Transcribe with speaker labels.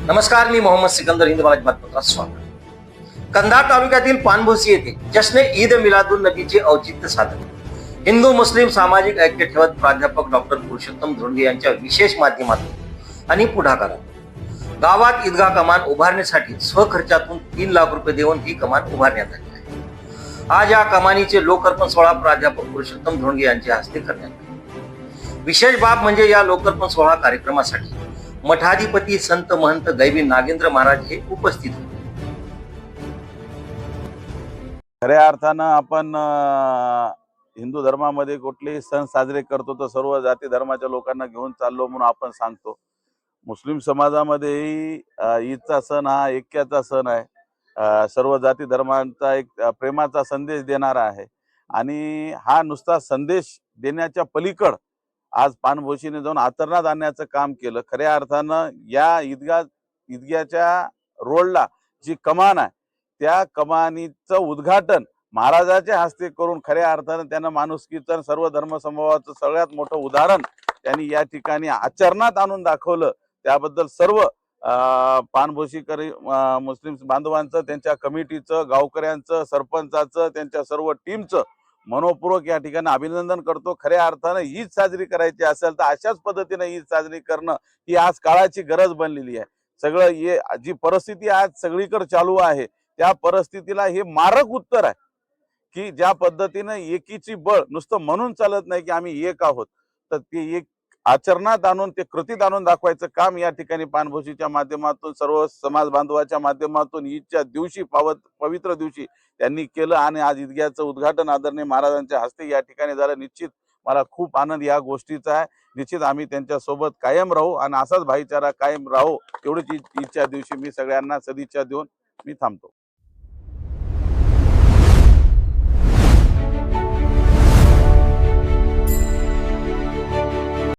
Speaker 1: नमस्कार, मी मोहम्मद सिकंदर, हिंद बातमीपत्रात बातमीपत्रात स्वागत. कंधार तालुक्यातील पानभोसी येथे जश्न ईद मिलादुन नबीचे औचित्य साधन. हिंदू मुस्लिम सामाजिक ऐक्य ठेवत प्राध्यापक डॉक्टर पुरुषोत्तम धोंडगे यांच्या विशेष माध्यमातून आणि पुढाकारात गावात ईदगाह कमान उभारण्यासाठी स्वखर्चातून 3 लाख रुपये देऊन ही कमान उभारण्यात आली आहे. आज या कमानीचे लोकार्पण सोहळा प्राध्यापक पुरुषोत्तम धोंडगे यांच्या हस्ते करण्यात आला. विशेष बाब म्हणजे या लोकार्पण सोहळा कार्यक्रमासाठी मठाधिपती संत महंत दैवी नागेंद्र महाराज हे उपस्थित होते.
Speaker 2: खऱ्या अर्थानं आपण हिंदू धर्मामध्ये कुठलेही सण साजरे करतो तर सर्व जाती धर्माच्या लोकांना घेऊन चाललो म्हणून आपण सांगतो. मुस्लिम समाजामध्येही ईदचा सण हा ऐक्याचा सण आहे. सर्व जाती धर्मांचा एक प्रेमाचा संदेश देणारा आहे आणि हा नुसता संदेश देण्याच्या पलीकड आज पानभोशीने जाऊन आचरणात आणण्याचं काम केलं. खऱ्या अर्थानं या ईदगाहच्या रोडला जी कमान आहे त्या कमानीचं उद्घाटन महाराजाच्या हस्ते करून खऱ्या अर्थानं त्यांना माणुसकीचं सर्व धर्म समभावाचं सगळ्यात मोठं उदाहरण त्यांनी या ठिकाणी आचरणात आणून दाखवलं. त्याबद्दल सर्व पानभोशीकरी मुस्लिम बांधवांचं, त्यांच्या कमिटीचं, गावकऱ्यांचं, सरपंचाचं, त्यांच्या सर्व टीमचं मनोपूर्वक या ठिकाणी अभिनंदन करतो. खऱ्या अर्थानं ईद साजरी करायची असेल तर अशाच पद्धतीने ईद साजरी करणं ही आज काळाची गरज बनलेली आहे. सगळं जी परिस्थिती आज सगळीकडे चालू आहे त्या परिस्थितीला हे मारक उत्तर आहे की ज्या पद्धतीनं एकीची बळ नुसतं म्हणून चालत नाही की आम्ही एक आहोत, तर ते एक आचरणात आणून ते कृतीत आणून दाखवायचं काम या ठिकाणी पानभोशीच्या माध्यमातून सर्व समाज बांधवाच्या माध्यमातून ईदच्या दिवशी पवित्र दिवशी त्यांनी केलं आणि आज ईदगाहचं उद्घाटन आदरणीय महाराजांच्या हस्ते या ठिकाणी झालं. निश्चित मला खूप आनंद या गोष्टीचा आहे. निश्चित आम्ही त्यांच्या सोबत कायम राहू आणि असाच भाईचारा कायम राहू एवढीच ईदच्या दिवशी मी सगळ्यांना सदिच्छा देऊन मी थांबतो.